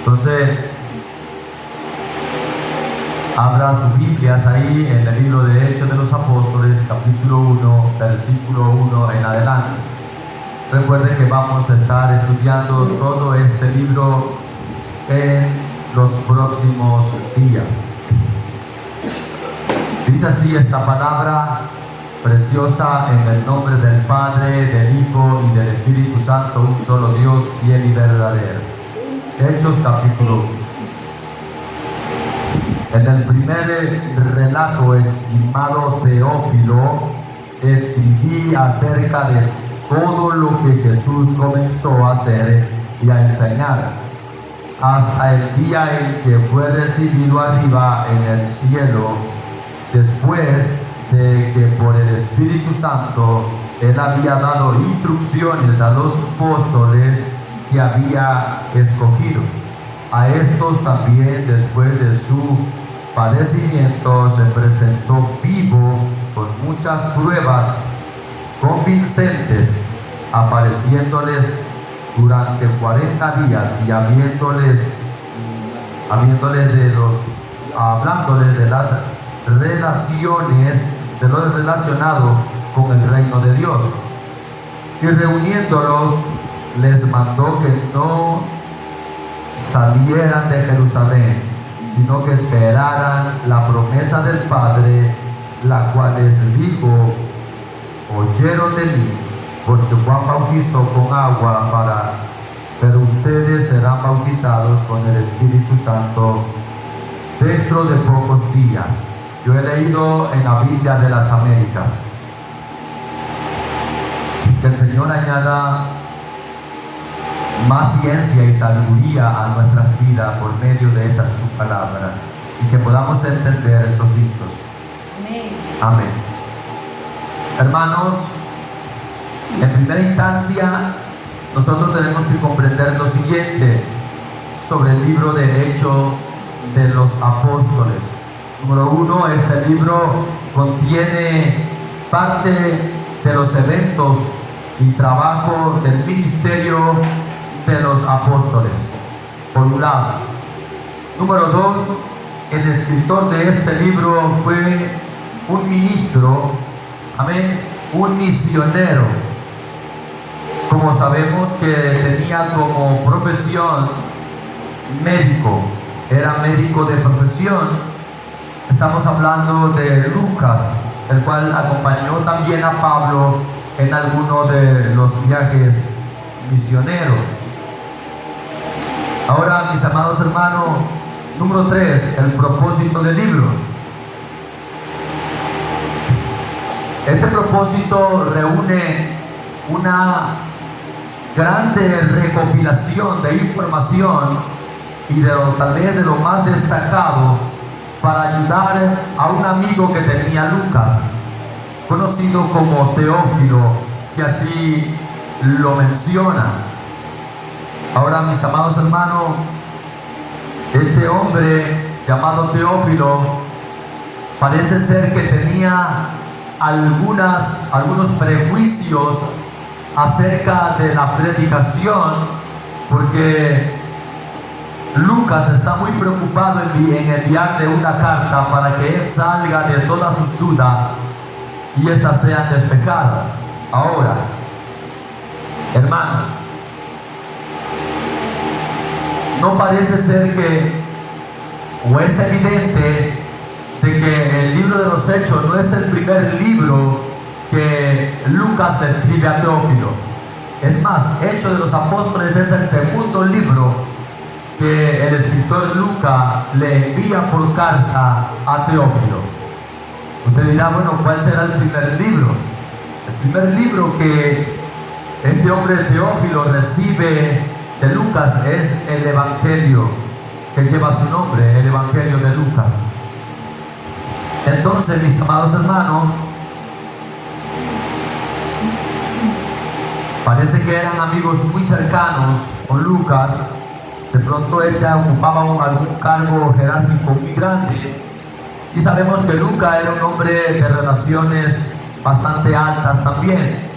Entonces, abra sus Biblias ahí en el libro de Hechos de los Apóstoles, capítulo 1, versículo 1 en adelante. Recuerden que vamos a estar estudiando todo este libro en los próximos días. Dice así esta palabra preciosa: en el nombre del Padre, del Hijo y del Espíritu Santo, un solo Dios, fiel y verdadero. Hechos capítulo 1. En el primer relato, estimado Teófilo, escribí acerca de todo lo que Jesús comenzó a hacer y a enseñar, hasta el día en que fue recibido arriba en el cielo, después de que por el Espíritu Santo Él había dado instrucciones a los apóstoles que había escogido. A estos también, después de su padecimiento, se presentó vivo con muchas pruebas convincentes, apareciéndoles durante 40 días y hablándoles de las relaciones, de lo relacionado con el reino de Dios. Y reuniéndolos, les mandó que no salieran de Jerusalén, sino que esperaran la promesa del Padre, la cual les dijo: oyeron de mí, porque Juan bautizó con agua, pero ustedes serán bautizados con el Espíritu Santo dentro de pocos días. Yo he leído en la Biblia de las Américas. Que el Señor añada más ciencia y sabiduría a nuestras vidas por medio de esta su palabra, y que podamos entender estos dichos. Amén. Amén. Hermanos, en primera instancia, nosotros tenemos que comprender lo siguiente sobre el libro de Hechos de los Apóstoles. Número uno, este libro contiene parte de los eventos y trabajo del ministerio de los apóstoles, por un lado. Número dos, el escritor de este libro fue un ministro, amén, un misionero. Como sabemos que tenía como profesión médico, era médico de profesión. Estamos hablando de Lucas, el cual acompañó también a Pablo en alguno de los viajes misioneros. Ahora, mis amados hermanos, número 3, el propósito del libro. Este propósito reúne una grande recopilación de información y tal vez de lo más destacado para ayudar a un amigo que tenía Lucas, conocido como Teófilo, que así lo menciona. Ahora, mis amados hermanos, este hombre llamado Teófilo parece ser que tenía algunos prejuicios acerca de la predicación, porque Lucas está muy preocupado en enviarle una carta para que él salga de todas sus dudas y estas sean despejadas. Ahora, hermanos, no parece ser que, o es evidente de que el libro de los Hechos no es el primer libro que Lucas le escribe a Teófilo. Es más, Hechos de los Apóstoles es el segundo libro que el escritor Lucas le envía por carta a Teófilo. Usted dirá, bueno, ¿cuál será el primer libro? El primer libro que este hombre Teófilo recibe de Lucas es el Evangelio que lleva su nombre, el Evangelio de Lucas. Entonces, mis amados hermanos, parece que eran amigos muy cercanos con Lucas. De pronto ella ocupaba algún cargo jerárquico muy grande, y sabemos que Lucas era un hombre de relaciones bastante altas también.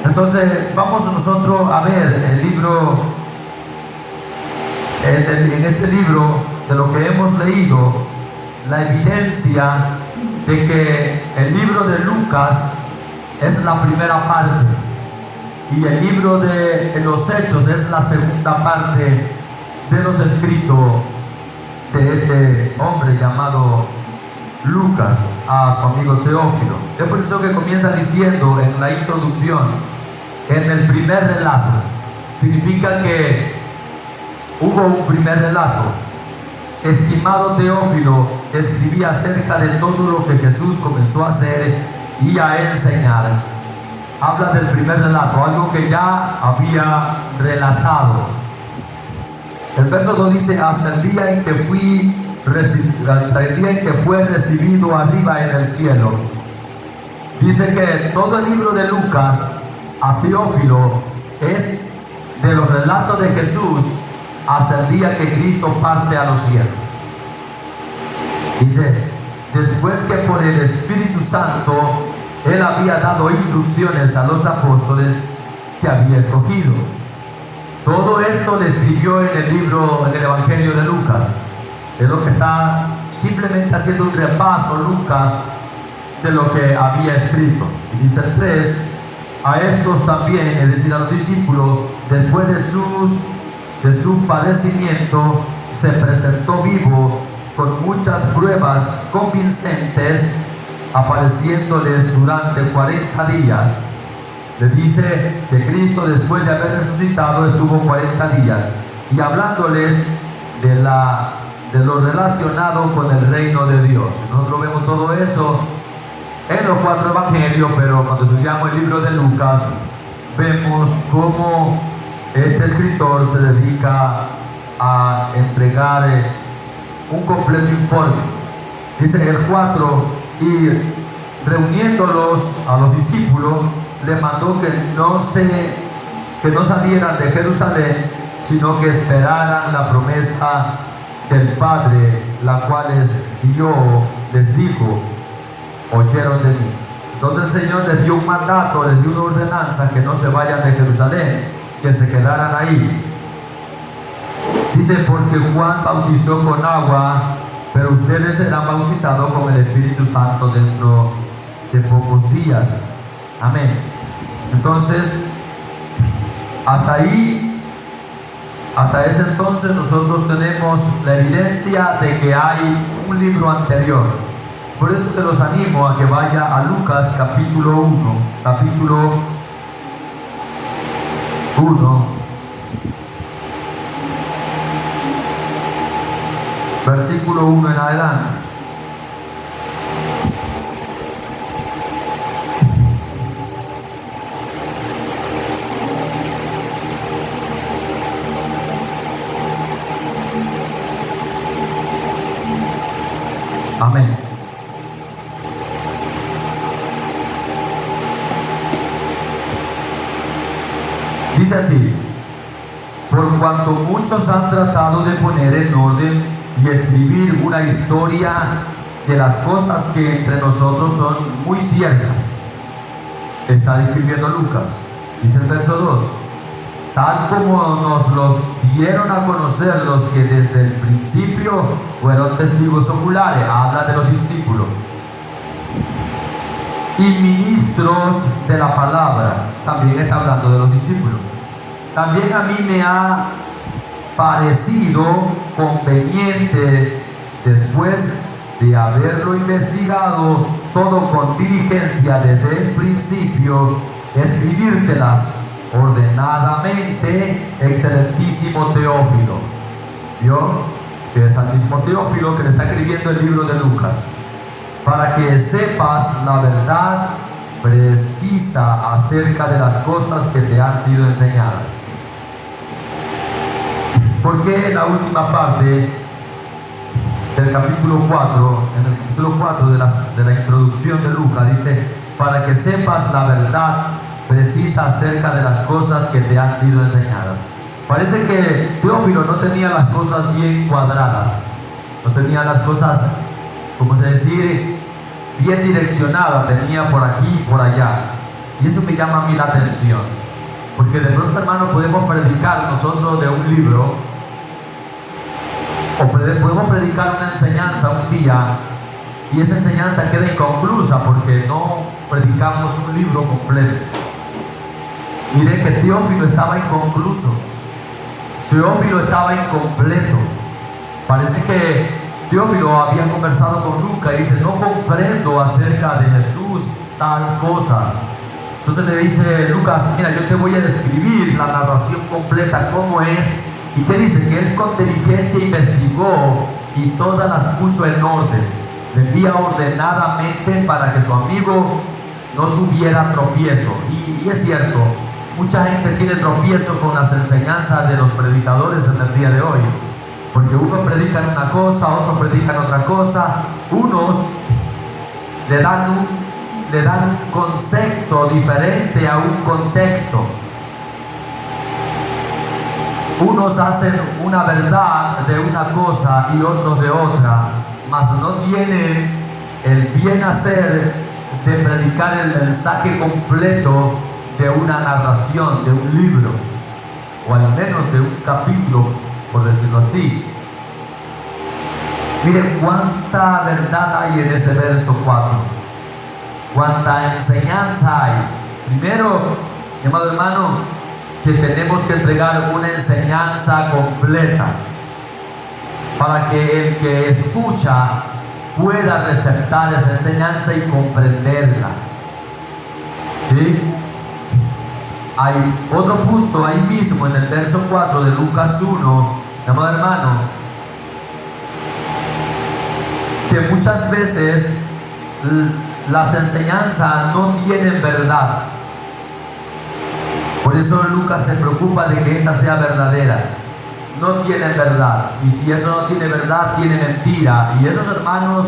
Entonces vamos nosotros a ver el libro en este libro, de lo que hemos leído, la evidencia de que el libro de Lucas es la primera parte y el libro de los Hechos es la segunda parte de los escritos de este hombre llamado Lucas a su amigo Teófilo. Es por eso que comienza diciendo en la introducción, en el primer relato. Significa que hubo un primer relato. Estimado Teófilo, escribía acerca de todo lo que Jesús comenzó a hacer y a enseñar. Habla del primer relato, algo que ya había relatado. El verso 2 dice, hasta el día en que fue recibido arriba en el cielo. Dice que todo el libro de Lucas a Teófilo es de los relatos de Jesús hasta el día que Cristo parte a los cielos. Dice, después que por el Espíritu Santo Él había dado instrucciones a los apóstoles que había escogido. Todo esto le escribió en el libro, en el Evangelio de Lucas. Es lo que está simplemente haciendo un repaso Lucas de lo que había escrito. Y dice el 3, a estos también, es decir, a los discípulos, después de su padecimiento, se presentó vivo con muchas pruebas convincentes, apareciéndoles durante 40 días. Le dice que Cristo, después de haber resucitado, estuvo 40 días y hablándoles de lo relacionado con el reino de Dios. Nosotros vemos todo eso en los 4 evangelios, pero cuando estudiamos el libro de Lucas, vemos cómo este escritor se dedica a entregar un completo informe. Dice en el 4, y reuniéndolos a los discípulos, les mandó que no salieran de Jerusalén, sino que esperaran la promesa del Padre, la cual les dijo, oyeron de mí. Entonces el Señor les dio un mandato, les dio una ordenanza, que no se vayan de Jerusalén, que se quedaran ahí. Dice, porque Juan bautizó con agua, pero ustedes serán bautizados con el Espíritu Santo dentro de pocos días. Amén. Entonces, hasta ese entonces nosotros tenemos la evidencia de que hay un libro anterior. Por eso te los animo a que vaya a Lucas capítulo 1, versículo 1 en adelante. Amén. Dice así, por cuanto muchos han tratado de poner en orden y escribir una historia de las cosas que entre nosotros son muy ciertas. Está escribiendo Lucas. Dice el verso 2, tal como nos lo dieron a conocer los que desde el principio fueron testigos oculares. Habla de los discípulos y ministros de la palabra. También está hablando de los discípulos. También a mí me ha parecido conveniente, después de haberlo investigado todo con diligencia desde el principio, escribírtelas ordenadamente, excelentísimo Teófilo. ¿Vio? Que es al mismo Teófilo que le está escribiendo el libro de Lucas, para que sepas la verdad precisa acerca de las cosas que te han sido enseñadas. Porque en la última parte del capítulo 4, en el capítulo 4 de la introducción de Lucas, dice, para que sepas la verdad precisa acerca de las cosas que te han sido enseñadas. Parece que Teófilo no tenía las cosas bien cuadradas, no tenía las cosas, como se decir, bien direccionadas, tenía por aquí y por allá. Y eso me llama a mí la atención, porque de pronto, hermano, podemos predicar nosotros de un libro O podemos predicar una enseñanza un día y esa enseñanza queda inconclusa porque no predicamos un libro completo. Mire que Teófilo estaba inconcluso. Teófilo estaba incompleto. Parece que Teófilo había conversado con Lucas y dice: no comprendo acerca de Jesús tal cosa. Entonces le dice Lucas: mira, yo te voy a describir la narración completa, cómo es. ¿Y qué dice? Que él con diligencia investigó y todas las puso en orden. Le envía ordenadamente para que su amigo no tuviera tropiezo. Y es cierto, mucha gente tiene tropiezo con las enseñanzas de los predicadores en el día de hoy. Porque unos predican una cosa, otros predican otra cosa. Unos le dan un concepto diferente a un contexto. Unos hacen una verdad de una cosa y otros de otra, mas no tienen el bien hacer de predicar el mensaje completo de una narración, de un libro, o al menos de un capítulo, por decirlo así. Miren cuánta verdad hay en ese verso 4, cuánta enseñanza hay. Primero, mi amado hermano, que tenemos que entregar una enseñanza completa para que el que escucha pueda receptar esa enseñanza y comprenderla. ¿Sí? Hay otro punto ahí mismo en el verso 4 de Lucas 1, mi amado hermano, que muchas veces las enseñanzas no tienen verdad. Por eso Lucas se preocupa de que esta sea verdadera. No tiene verdad. Y si eso no tiene verdad, tiene mentira. Y esos hermanos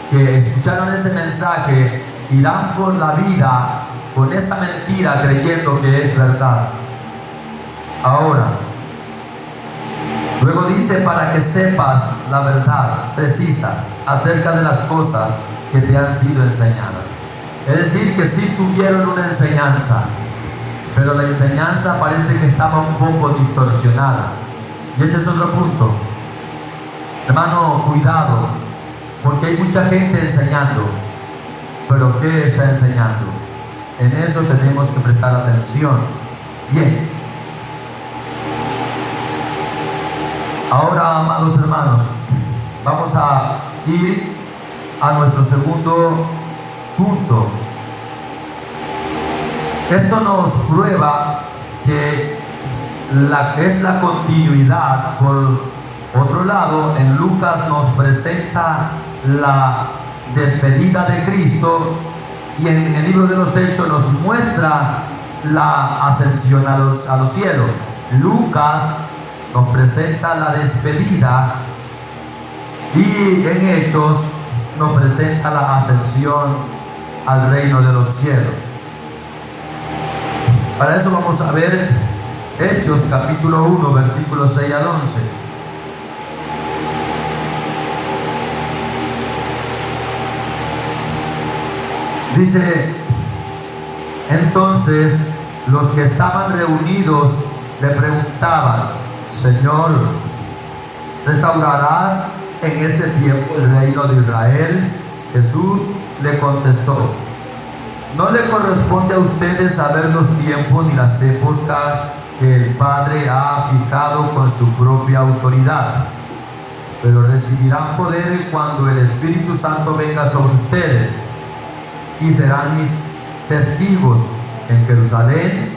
que escucharon ese mensaje irán por la vida con esa mentira creyendo que es verdad. Ahora, luego dice: para que sepas la verdad precisa acerca de las cosas que te han sido enseñadas. Es decir, que sí tuvieron una enseñanza, pero la enseñanza parece que estaba un poco distorsionada. Y este es otro punto. Hermano, cuidado, porque hay mucha gente enseñando, pero ¿qué está enseñando? En eso tenemos que prestar atención. Bien. Ahora, amados hermanos, vamos a ir a nuestro segundo punto. Esto nos prueba que es la continuidad. Por otro lado, en Lucas nos presenta la despedida de Cristo y en el libro de los Hechos nos muestra la ascensión a los cielos. Lucas nos presenta la despedida y en Hechos nos presenta la ascensión al reino de los cielos. Para eso vamos a ver Hechos capítulo 1, versículos 6 al 11. Dice: entonces los que estaban reunidos le preguntaban: Señor, ¿restaurarás en este tiempo el reino de Israel? Jesús le contestó: no le corresponde a ustedes saber los tiempos ni las épocas que el Padre ha fijado con su propia autoridad, pero recibirán poder cuando el Espíritu Santo venga sobre ustedes, y serán mis testigos en Jerusalén,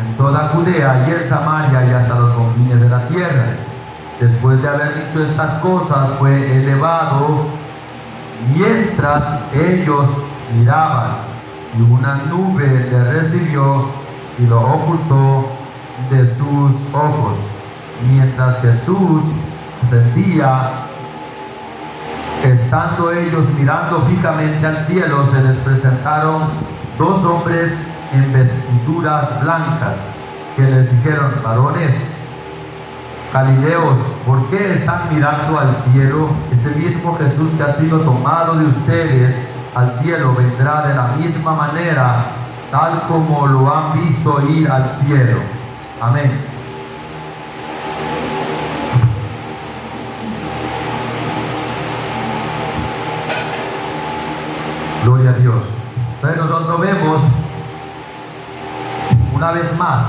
en toda Judea y en Samaria y hasta los confines de la tierra. Después de haber dicho estas cosas, fue elevado mientras ellos miraban, y una nube le recibió y lo ocultó de sus ojos. Mientras Jesús ascendía, estando ellos mirando fijamente al cielo, se les presentaron dos hombres en vestiduras blancas, que les dijeron: varones Galileos, ¿por qué están mirando al cielo? Este mismo Jesús que ha sido tomado de ustedes al cielo vendrá de la misma manera, tal como lo han visto ir al cielo. Amén. Gloria a Dios. Entonces nosotros vemos una vez más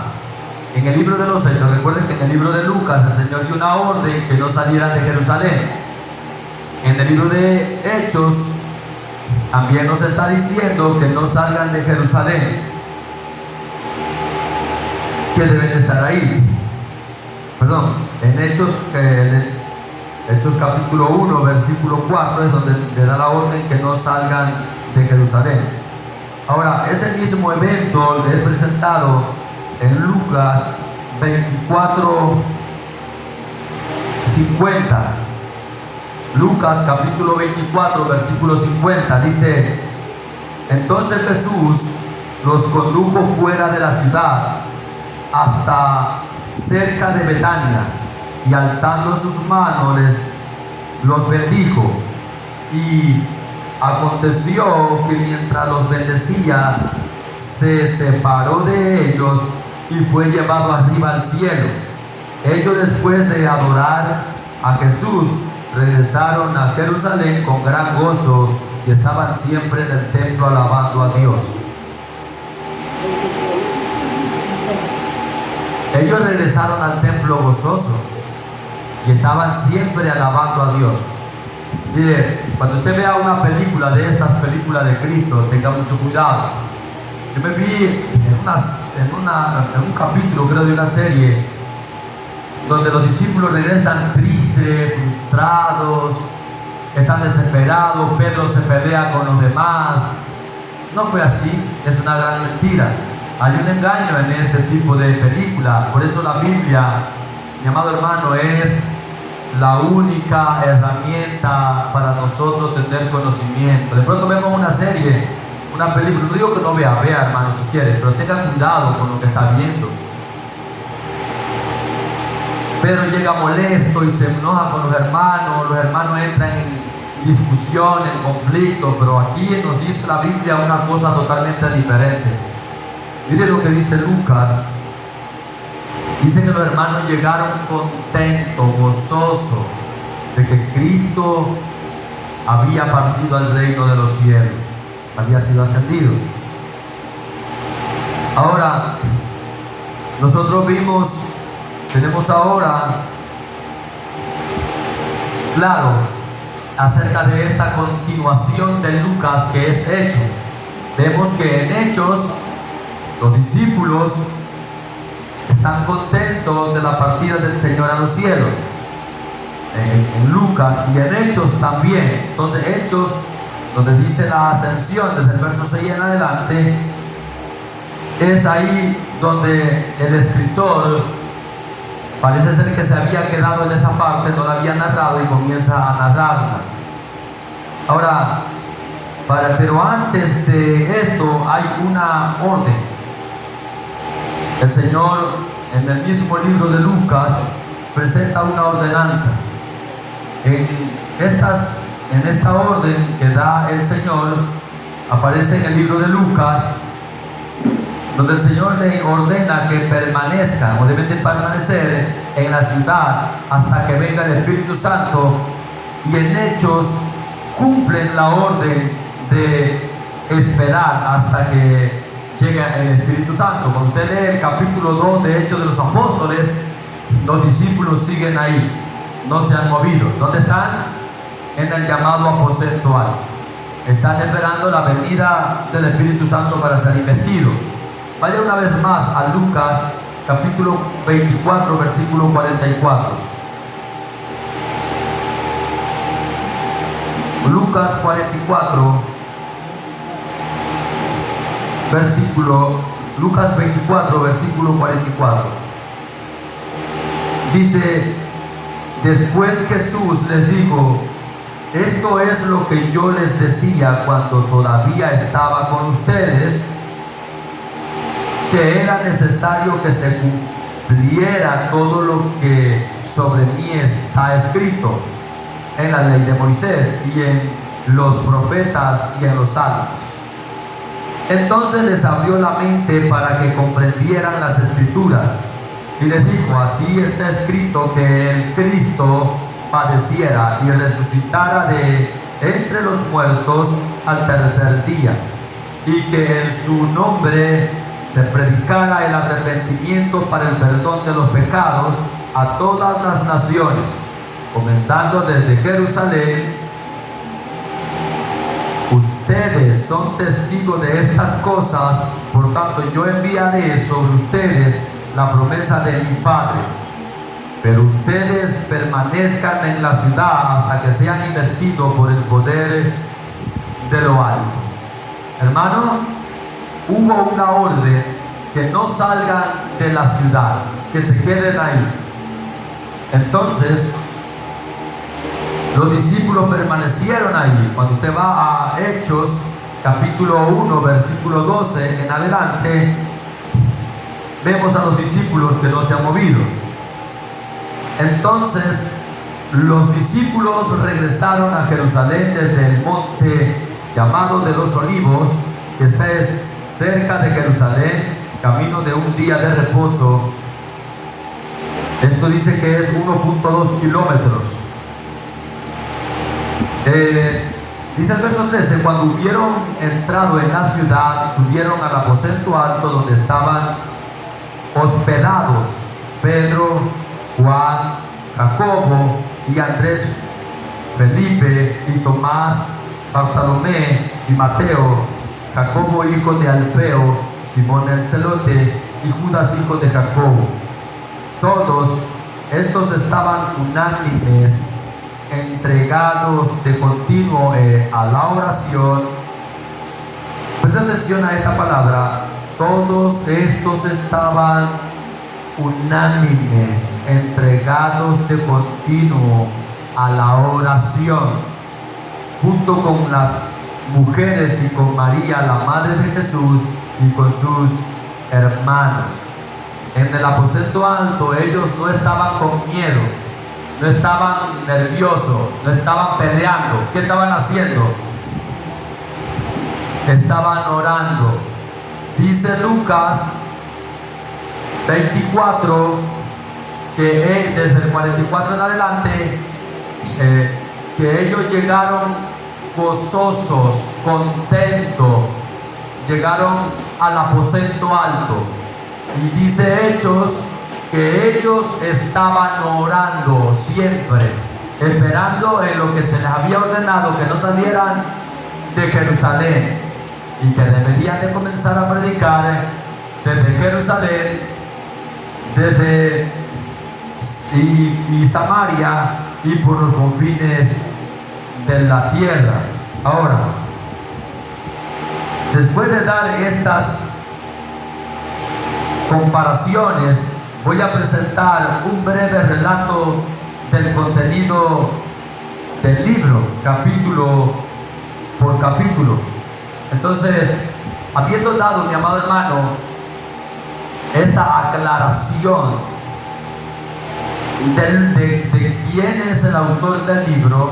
en el libro de los Hechos. Recuerden que en el libro de Lucas el Señor dio una orden que no salieran de Jerusalén. En el libro de Hechos también nos está diciendo que no salgan de Jerusalén, que deben de estar ahí. Perdón, en Hechos capítulo 1, versículo 4 es donde le da la orden que no salgan de Jerusalén. Ahora, ese mismo evento le he presentado en Lucas 24, 50. Lucas capítulo 24, versículo 50 dice: entonces Jesús los condujo fuera de la ciudad hasta cerca de Betania, y alzando sus manos los bendijo. Y aconteció que mientras los bendecía, se separó de ellos y fue llevado arriba al cielo. Ellos, después de adorar a Jesús, regresaron a Jerusalén con gran gozo y estaban siempre en el templo alabando a Dios. Ellos regresaron al templo gozosos y estaban siempre alabando a Dios. Mire, cuando usted vea una película de estas películas de Cristo, tenga mucho cuidado. Yo me vi en un capítulo, creo, de una serie donde los discípulos regresan tristes, frustrados, están desesperados. Pedro se pelea con los demás. No fue así, es una gran mentira. Hay un engaño en este tipo de película. Por eso la Biblia, mi amado hermano, es la única herramienta para nosotros tener conocimiento. De pronto vemos una serie, una película, no digo que no vea, hermano, si quiere, pero tenga cuidado con lo que está viendo. Pedro llega molesto y se enoja con los hermanos entran en discusión, en conflicto, pero aquí nos dice la Biblia una cosa totalmente diferente. Mire lo que dice Lucas. Dice que los hermanos llegaron contentos, gozosos, de que Cristo había partido al reino de los cielos, había sido ascendido. Ahora, nosotros tenemos ahora, claro, acerca de esta continuación de Lucas que es Hechos. Vemos que en Hechos los discípulos están contentos de la partida del Señor a los cielos. En Lucas y en Hechos también. Entonces Hechos, donde dice la ascensión desde el verso 6 en adelante, es ahí donde el escritor parece ser que se había quedado en esa parte, no la había narrado y comienza a narrarla. Ahora, pero antes de esto hay una orden. El Señor, en el mismo libro de Lucas, presenta una ordenanza. En esta orden que da el Señor, aparece en el libro de Lucas, donde el Señor le ordena que permanezcan, o deben de permanecer en la ciudad hasta que venga el Espíritu Santo. Y en Hechos cumplen la orden de esperar hasta que llega el Espíritu Santo. Cuando usted lee el capítulo 2 de Hechos de los Apóstoles, los discípulos siguen ahí, no se han movido. ¿Dónde están? En el llamado aposento alto. Están esperando la venida del Espíritu Santo para ser investidos. Vaya una vez más a Lucas capítulo 24, versículo 44. Lucas 44, Lucas 24, versículo 44. Dice: después Jesús les dijo: esto es lo que yo les decía cuando todavía estaba con ustedes, que era necesario que se cumpliera todo lo que sobre mí está escrito en la ley de Moisés y en los profetas y en los salmos. Entonces les abrió la mente para que comprendieran las escrituras y les dijo: así está escrito que el Cristo padeciera y resucitara de entre los muertos al tercer día, y que en su nombre se predicara el arrepentimiento para el perdón de los pecados a todas las naciones, comenzando desde Jerusalén. Ustedes son testigos de estas cosas, por tanto yo enviaré sobre ustedes la promesa de mi Padre. Pero ustedes permanezcan en la ciudad hasta que sean investidos por el poder de lo alto. Hermano, hubo una orden que no salgan de la ciudad, que se queden ahí. Entonces, los discípulos permanecieron ahí. Cuando usted va a Hechos, capítulo 1, versículo 12 en adelante, vemos a los discípulos que no se han movido. Entonces, los discípulos regresaron a Jerusalén desde el monte llamado de los Olivos, que está cerca de Jerusalén, camino de un día de reposo. Esto dice que es 1.2 kilómetros. Dice el verso 13: cuando hubieron entrado en la ciudad, subieron al aposento alto donde estaban hospedados Pedro, Juan, Jacobo y Andrés, Felipe y Tomás, Bartolomé y Mateo, Jacobo hijo de Alfeo, Simón el celote y Judas hijo de Jacobo. Todos estos estaban unánimes, entregados de continuo a la oración. Presta atención a esta palabra. Todos estos estaban unánimes, entregados de continuo a la oración, junto con las mujeres y con María, la madre de Jesús, y con sus hermanos. En el aposento alto ellos no estaban con miedo, no estaban nerviosos, no estaban peleando. ¿Qué estaban haciendo? Estaban orando. Dice Lucas 24 que desde el 44 en adelante, que ellos llegaron gozosos, contentos, llegaron al aposento alto. Y dice Hechos que ellos estaban orando siempre, esperando en lo que se les había ordenado, que no salieran de Jerusalén, y que deberían de comenzar a predicar desde Jerusalén, desde y Samaria y por los confines de la tierra. Ahora, después de dar estas comparaciones, voy a presentar un breve relato del contenido del libro, capítulo por capítulo. Entonces, habiendo dado, mi amado hermano, esta aclaración de quién es el autor del libro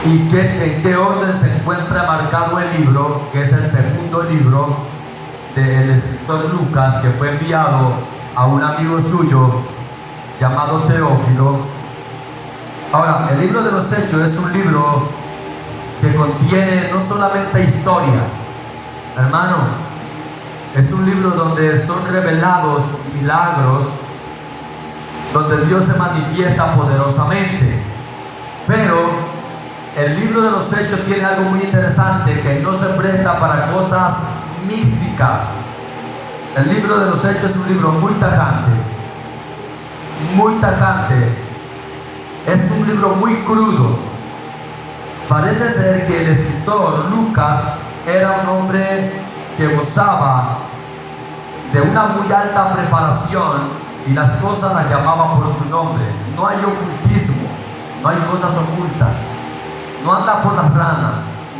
y en qué orden se encuentra marcado el libro, que es el segundo libro del escritor Lucas, que fue enviado a un amigo suyo llamado Teófilo. Ahora, el libro de los Hechos es un libro que contiene no solamente historia, hermano, es un libro donde son revelados milagros, donde Dios se manifiesta poderosamente. Pero el libro de los Hechos tiene algo muy interesante, que no se presta para cosas místicas. El libro de los Hechos es un libro muy tajante, muy tajante. Es un libro muy crudo. Parece ser que el escritor Lucas era un hombre que gozaba de una muy alta preparación y las cosas las llamaba por su nombre. No hay ocultismo, no hay cosas ocultas, no anda por las ramas.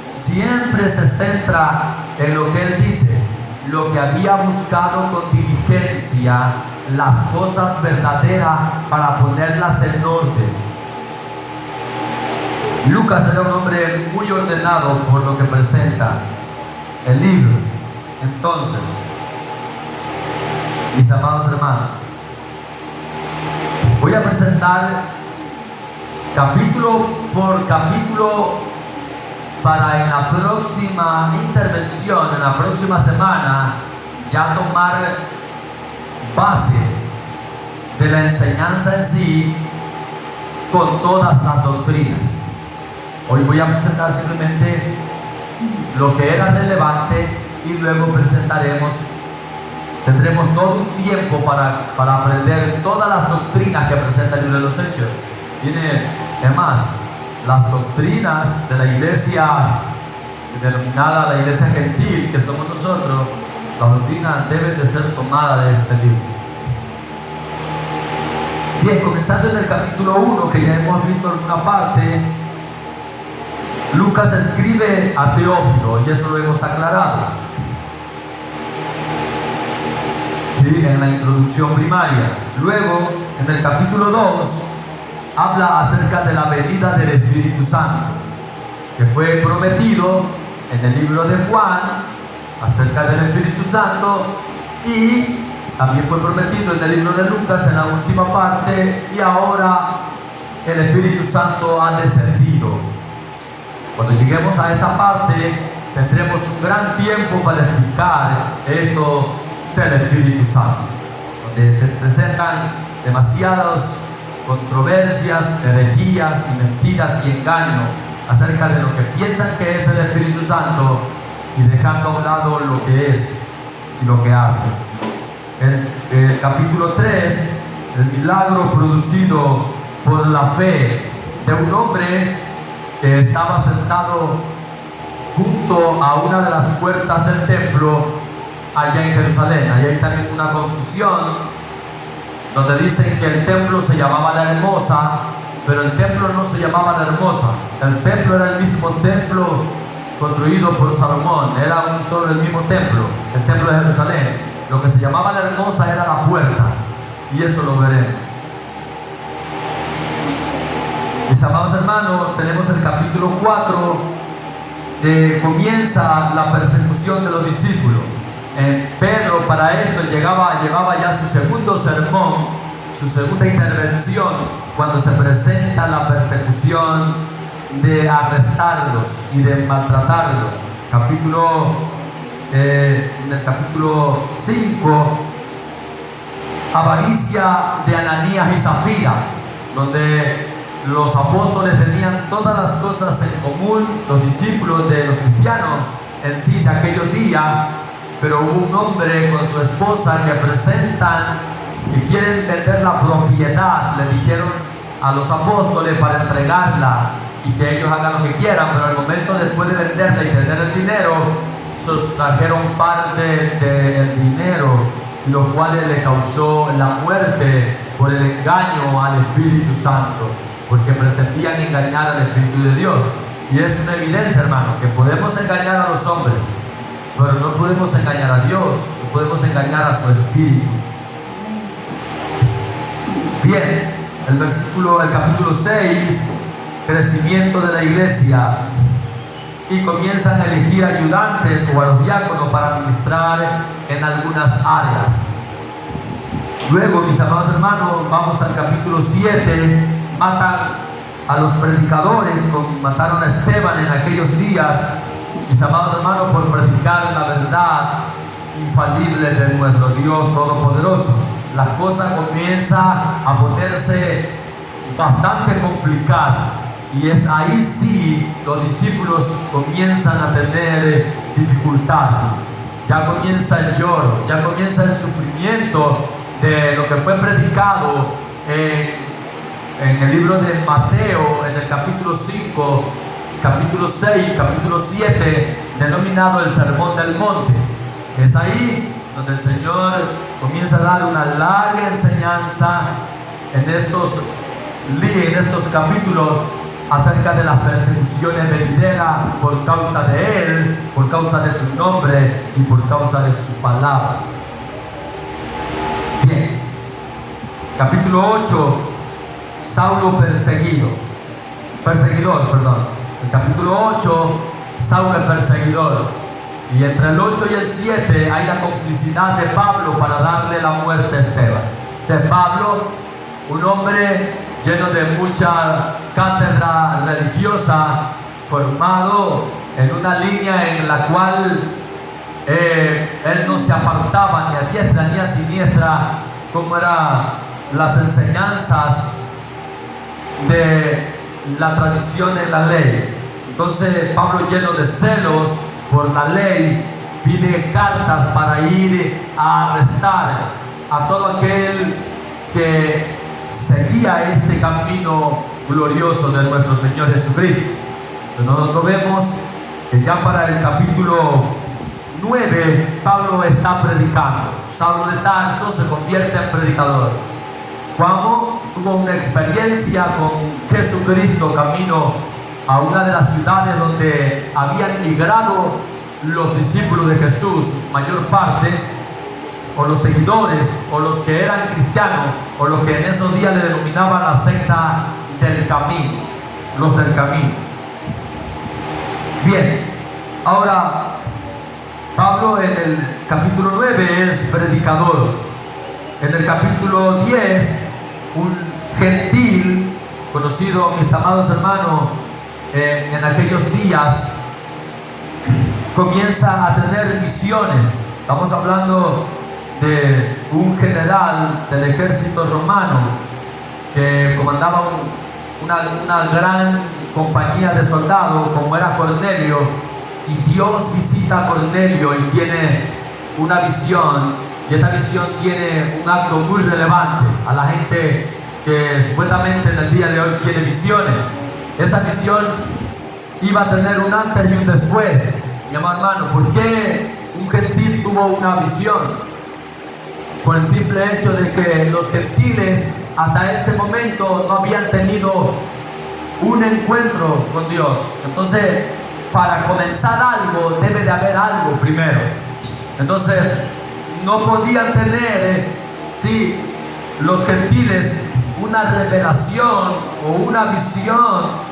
Siempre se centra en lo que él dice, lo que había buscado con diligencia, las cosas verdaderas para ponerlas en orden. Lucas era un hombre muy ordenado por lo que presenta el libro. Entonces, mis amados hermanos, voy voy a presentar capítulo por capítulo para en la próxima intervención, en la próxima semana, ya tomar base de la enseñanza en sí con todas las doctrinas. Hoy voy a presentar simplemente lo que era relevante y luego tendremos todo un tiempo para aprender todas las doctrinas que presenta el libro de los Hechos. Además, las doctrinas de la iglesia denominada la iglesia gentil, que somos nosotros, las doctrinas deben de ser tomadas de este libro. Bien, comenzando en el capítulo 1, que ya hemos visto en una parte, Lucas escribe a Teófilo, y eso lo hemos aclarado, ¿sí?, en la introducción primaria. Luego, en el capítulo 2, habla acerca de la venida del Espíritu Santo, que fue prometido en el libro de Juan, acerca del Espíritu Santo, y también fue prometido en el libro de Lucas en la última parte, y ahora el Espíritu Santo ha descendido. Cuando lleguemos a esa parte, tendremos un gran tiempo para explicar esto del Espíritu Santo, donde se presentan demasiadas controversias, herejías y mentiras y engaños acerca de lo que piensan que es el Espíritu Santo y dejando a un lado lo que es y lo que hace. El capítulo 3, el milagro producido por la fe de un hombre que estaba sentado junto a una de las puertas del templo allá en Jerusalén. Allá hay también una confusión donde dicen que el templo se llamaba La Hermosa, pero el templo no se llamaba La Hermosa. El templo era el mismo templo construido por Salomón, era un solo el mismo templo, el templo de Jerusalén. Lo que se llamaba La Hermosa era la puerta, y eso lo veremos. Mis amados hermanos, tenemos el capítulo 4, comienza la persecución de los discípulos. Pedro para esto llevaba ya su segundo sermón, su segunda intervención, cuando se presenta la persecución de arrestarlos y de maltratarlos. En el capítulo 5, avaricia de Ananías y Zafira, donde los apóstoles tenían todas las cosas en común, los discípulos de los cristianos en sí de aquellos días, pero hubo un hombre con su esposa que presentan que quieren vender la propiedad. Le dijeron a los apóstoles para entregarla y que ellos hagan lo que quieran, pero al momento después de venderla y tener el dinero, sustrajeron parte del dinero, lo cual le causó la muerte por el engaño al Espíritu Santo, porque pretendían engañar al Espíritu de Dios. Y es una evidencia, hermano, que podemos engañar a los hombres, pero no podemos engañar a Dios, no podemos engañar a su Espíritu. Bien, el capítulo 6, crecimiento de la iglesia, y comienzan a elegir ayudantes o a los diáconos para administrar en algunas áreas. Luego, mis amados hermanos, vamos al capítulo 7, matan a los predicadores, mataron a Esteban en aquellos días, mis amados hermanos, por predicar la verdad infalible de nuestro Dios Todopoderoso. La cosa comienza a ponerse bastante complicada, y es ahí sí los discípulos comienzan a tener dificultades. Ya comienza el lloro, ya comienza el sufrimiento de lo que fue predicado en el libro de Mateo, en el capítulo 5, capítulo 6, capítulo 7, denominado el Sermón del Monte. Es ahí donde el Señor comienza a dar una larga enseñanza en estos capítulos acerca de las persecuciones venideras por causa de Él, por causa de su nombre y por causa de su palabra. Bien, capítulo 8, Saulo perseguidor. El capítulo 8, Saulo el perseguidor. Y entre el 8 y el 7 hay la complicidad de Pablo para darle la muerte a Esteban. De Pablo un hombre lleno de mucha cátedra religiosa, formado en una línea en la cual él no se apartaba ni a diestra ni a siniestra, como eran las enseñanzas de la tradición en la ley. Entonces Pablo, lleno de celos por la ley, pide cartas para ir a arrestar a todo aquel que seguía este camino glorioso de nuestro Señor Jesucristo. Entonces nosotros vemos que ya para el capítulo 9 Pablo está predicando. Saulo de Tarso se convierte en predicador. Juan tuvo una experiencia con Jesucristo camino a una de las ciudades donde habían migrado los discípulos de Jesús, mayor parte, o los seguidores, o los que eran cristianos, o los que en esos días le denominaban la secta del camino, los del camino. Bien, ahora Pablo en el capítulo 9 es predicador. En el capítulo 10, un gentil, conocido, mis amados hermanos, en aquellos días, comienza a tener visiones. Estamos hablando de un general del ejército romano que comandaba una gran compañía de soldados, como era Cornelio, y Dios visita a Cornelio y tiene una visión, y esta visión tiene un acto muy relevante a la gente que supuestamente en el día de hoy tiene visiones. Esa visión iba a tener un antes y un después. Mi amado hermano, ¿por qué un gentil tuvo una visión? Por el simple hecho de que los gentiles hasta ese momento no habían tenido un encuentro con Dios. Entonces, para comenzar algo debe de haber algo primero. Entonces, no podían tener, los gentiles, una revelación o una visión,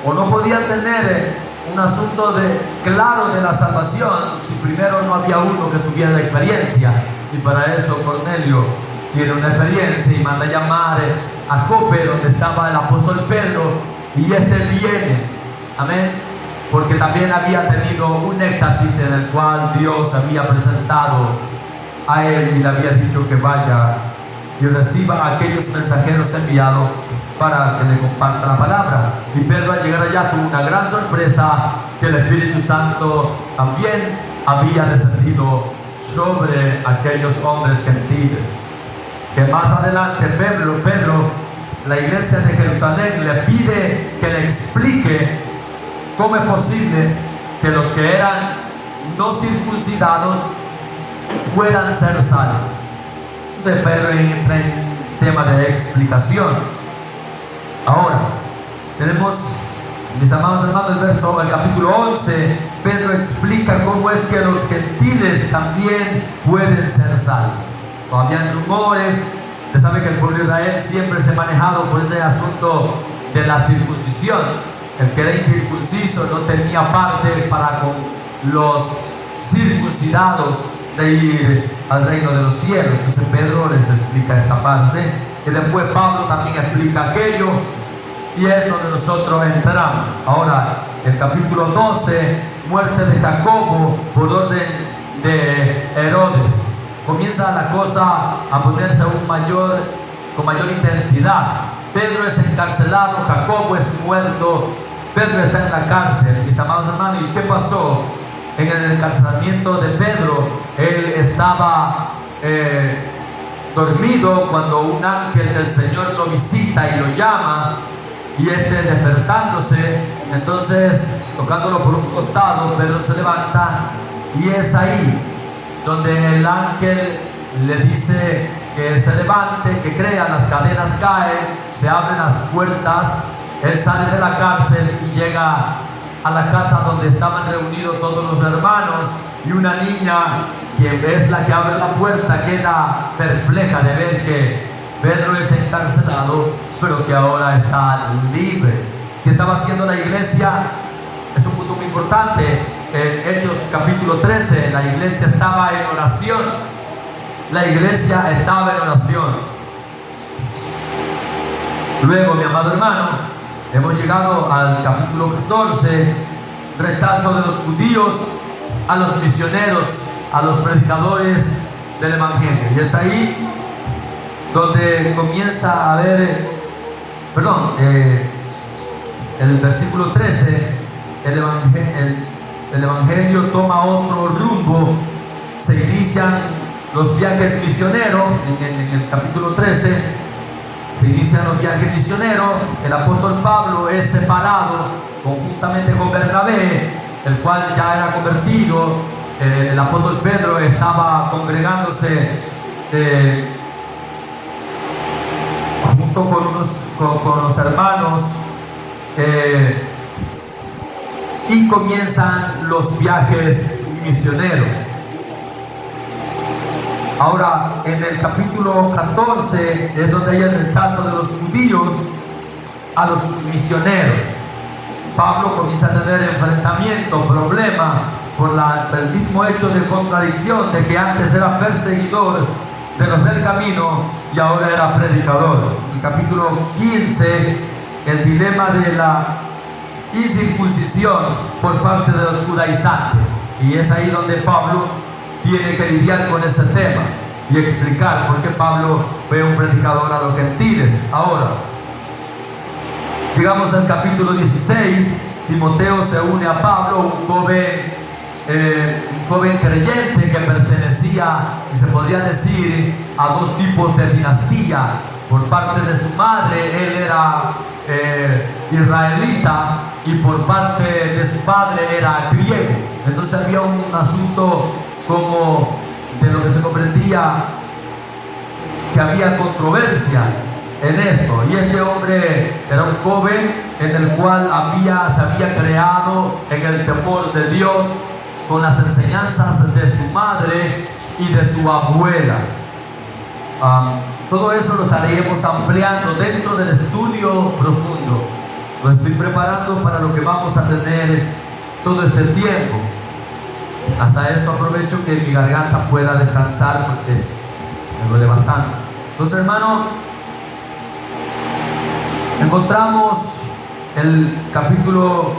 o no podían tener un asunto claro de la salvación si primero no había uno que tuviera la experiencia. Y para eso Cornelio tiene una experiencia y manda a llamar a Jope, donde estaba el apóstol Pedro, y este viene, amén, porque también había tenido un éxtasis en el cual Dios había presentado a él y le había dicho que vaya y reciba a aquellos mensajeros enviados para que le comparta la palabra. Y Pedro, al llegar allá, tuvo una gran sorpresa, que el Espíritu Santo también había descendido sobre aquellos hombres gentiles. Que más adelante Pedro, la iglesia de Jerusalén, le pide que le explique cómo es posible que los que eran no circuncidados puedan ser salvos. Entonces Pedro entra en tema de explicación. Ahora tenemos, mis amados hermanos, el capítulo 11, Pedro explica cómo es que los gentiles también pueden ser salvos. Habían rumores. Usted sabe que el pueblo de Israel siempre se ha manejado por ese asunto de la circuncisión. El que era incircunciso no tenía parte para con los circuncidados de ir al reino de los cielos. Entonces Pedro les explica esta parte, y después Pablo también explica aquello, y es donde nosotros entramos. Ahora, el capítulo 12, muerte de Jacobo por orden de Herodes. Comienza la cosa a ponerse con mayor intensidad. Pedro es encarcelado, Jacobo es muerto, Pedro está en la cárcel. Mis amados hermanos, ¿y qué pasó? En el encarcelamiento de Pedro, él estaba dormido cuando un ángel del Señor lo visita y lo llama, y despertándose, entonces tocándolo por un costado, Pedro se levanta, y es ahí donde el ángel le dice que se levante, que crea, las cadenas caen, se abren las puertas, él sale de la cárcel y llega a la casa donde estaban reunidos todos los hermanos, y una niña, quien es la que abre la puerta, queda perpleja de ver que Pedro es encarcelado, pero que ahora está libre. ¿Qué estaba haciendo la iglesia? Es un punto muy importante. En Hechos capítulo 13, la iglesia estaba en oración. La iglesia estaba en oración. Luego, mi amado hermano, hemos llegado al capítulo 14, rechazo de los judíos a los misioneros, a los predicadores del Evangelio. Y es ahí donde comienza a haber, el versículo 13, el Evangelio toma otro rumbo, se inician los viajes misioneros, en el capítulo 13, se inician los viajes misioneros, el apóstol Pablo es separado conjuntamente con Bernabé, el cual ya era convertido, el apóstol Pedro estaba congregándose junto con los hermanos, y comienzan los viajes misioneros. Ahora, en el capítulo 14 es donde hay el rechazo de los judíos a los misioneros. Pablo comienza a tener enfrentamiento, problema, por el mismo hecho de contradicción de que antes era perseguidor de los del camino y ahora era predicador. En el capítulo 15, el dilema de la incircuncisión por parte de los judaizantes. Y es ahí donde Pablo tiene que lidiar con ese tema y explicar por qué Pablo fue un predicador a los gentiles. Ahora, llegamos al capítulo 16, Timoteo se une a Pablo, un joven creyente que pertenecía, si se podría decir, a dos tipos de dinastía. Por parte de su madre, él era israelita, y por parte de su padre era griego. Entonces había un asunto como de lo que se comprendía que había controversia en esto. Y este hombre era un joven en el cual se había creado en el temor de Dios, con las enseñanzas de su madre y de su abuela. Todo eso lo estaremos ampliando dentro del estudio profundo. Lo estoy preparando para lo que vamos a tener todo este tiempo. Hasta eso aprovecho que mi garganta pueda descansar porque me duele bastante. Entonces, hermano, encontramos el capítulo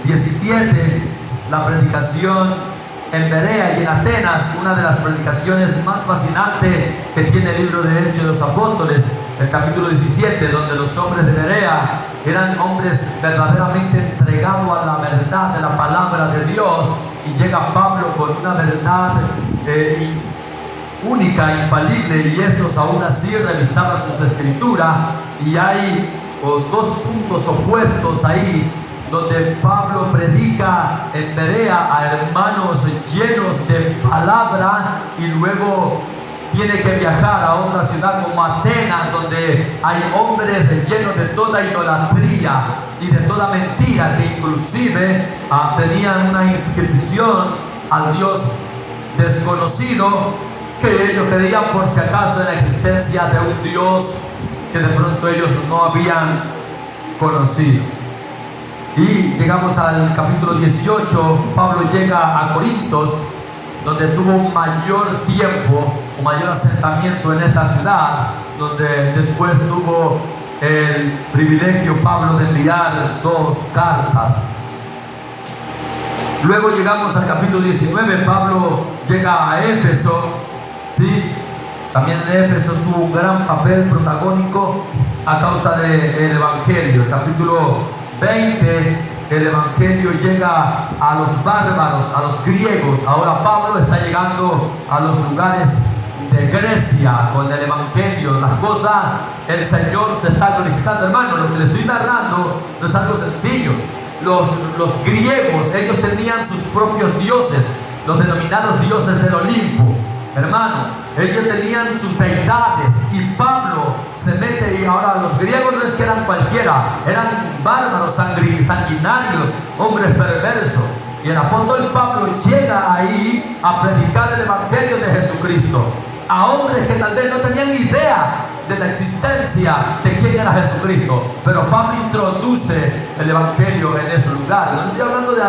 17, la predicación en Berea y en Atenas, una de las predicaciones más fascinantes que tiene el libro de Hechos de los Apóstoles, el capítulo 17, donde los hombres de Berea eran hombres verdaderamente entregados a la verdad de la palabra de Dios, y llega Pablo con una verdad única, infalible, y estos aún así revisaban sus escrituras, y hay dos puntos opuestos ahí, donde Pablo predica en Berea a hermanos llenos de palabra, y luego tiene que viajar a otra ciudad como Atenas, donde hay hombres llenos de toda idolatría y de toda mentira, que inclusive tenían una inscripción al Dios desconocido, que ellos creían por si acaso en la existencia de un Dios que de pronto ellos no habían conocido. Y llegamos al capítulo 18, Pablo llega a Corintos, donde tuvo un mayor tiempo, un mayor asentamiento en esta ciudad, donde después tuvo el privilegio Pablo de enviar 2 cartas. Luego llegamos al capítulo 19, Pablo llega a Éfeso, ¿sí? También en Éfeso tuvo un gran papel protagónico a causa del Evangelio. El capítulo 20, el Evangelio llega a los bárbaros, a los griegos. Ahora Pablo está llegando a los lugares de Grecia con el Evangelio. Las cosas, el Señor se está glorificando, hermano. Lo que les estoy narrando no es algo sencillo. Los griegos, ellos tenían sus propios dioses, los denominados dioses del Olimpo. Hermano, ellos tenían sus deidades, y Pablo se mete, y ahora los griegos no es que eran cualquiera, eran bárbaros, sanguinarios, hombres perversos. Y el apóstol Pablo llega ahí a predicar el Evangelio de Jesucristo a hombres que tal vez no tenían idea de la existencia de quién era Jesucristo, pero Pablo introduce el Evangelio en ese lugar. No estoy hablando de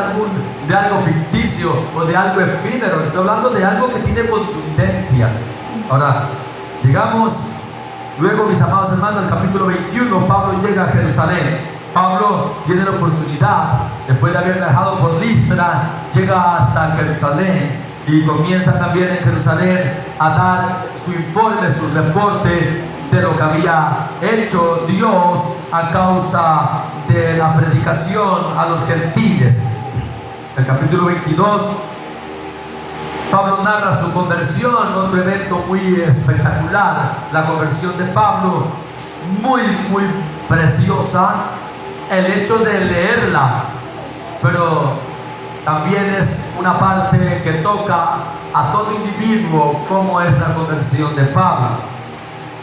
algo ficticio o de algo efímero, estoy hablando de algo que tiene contundencia. Ahora, llegamos Luego, mis amados hermanos, el capítulo 21, Pablo llega a Jerusalén. Pablo tiene la oportunidad, después de haber viajado por Listra, llega hasta Jerusalén y comienza también en Jerusalén a dar su informe, su reporte de lo que había hecho Dios a causa de la predicación a los gentiles. El capítulo 22, Pablo narra su conversión, otro evento muy espectacular, la conversión de Pablo, muy preciosa, el hecho de leerla, pero también es una parte que toca a todo individuo cómo es la conversión de Pablo.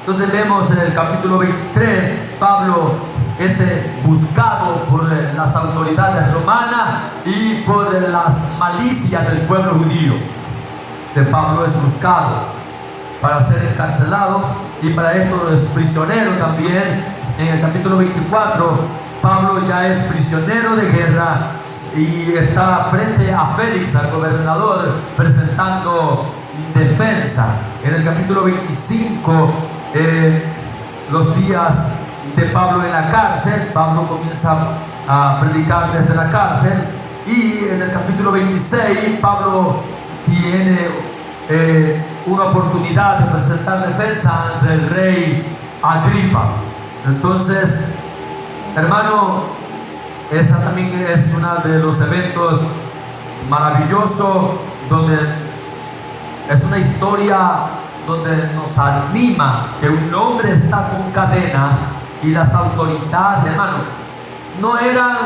Entonces vemos en el capítulo 23, Pablo es buscado por las autoridades romanas y por las malicias del pueblo judío. Pablo es buscado para ser encarcelado y para esto es prisionero también. En el capítulo 24, Pablo ya es prisionero de guerra y está frente a Félix, al gobernador, presentando defensa. En el capítulo 25, los días de Pablo en la cárcel, Pablo comienza a predicar desde la cárcel, y en el capítulo 26 Pablo tiene una oportunidad de presentar defensa ante el rey Agripa. Entonces, hermano, esa también es uno de los eventos maravillosos, donde es una historia donde nos anima que un hombre está con cadenas y las autoridades, hermano, no eran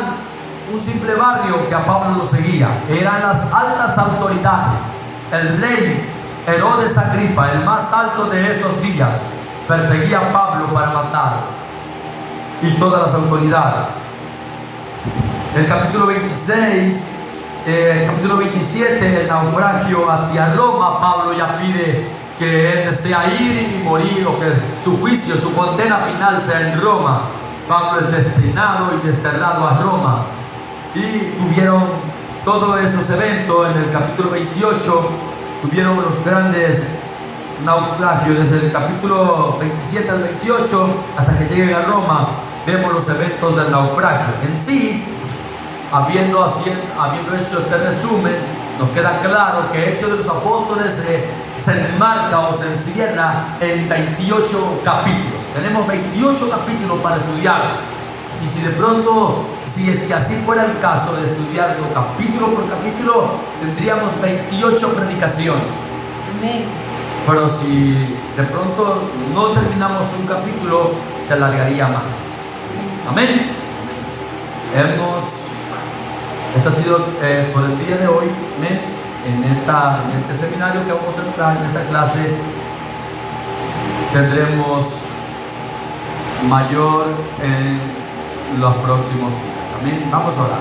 un simple barrio que a Pablo lo seguía, eran las altas autoridades. El rey Herodes Agripa, el más alto de esos días, perseguía a Pablo para matarlo, y todas las autoridades. El capítulo 26, el capítulo 27, el naufragio hacia Roma, Pablo ya pide que él desea ir y morir, o que su juicio, su condena final sea en Roma. Pablo es destinado y desterrado a Roma, y tuvieron todos esos eventos. En el capítulo 28 tuvieron los grandes naufragios, desde el capítulo 27 al 28 hasta que lleguen a Roma. Vemos los eventos del naufragio. En sí, habiendo hecho este resumen, nos queda claro que Hechos de los Apóstoles se enmarca o se encierra en 28 capítulos. Tenemos 28 capítulos para estudiar, y si de pronto, si es que así fuera el caso de estudiarlo capítulo por capítulo, tendríamos 28 predicaciones. Amén. Pero si de pronto no terminamos un capítulo, se alargaría más. Amén. Esto ha sido por el día de hoy. Amén. En este seminario que vamos a entrar, en esta clase, tendremos mayor en los próximos días. Amén. Vamos a orar.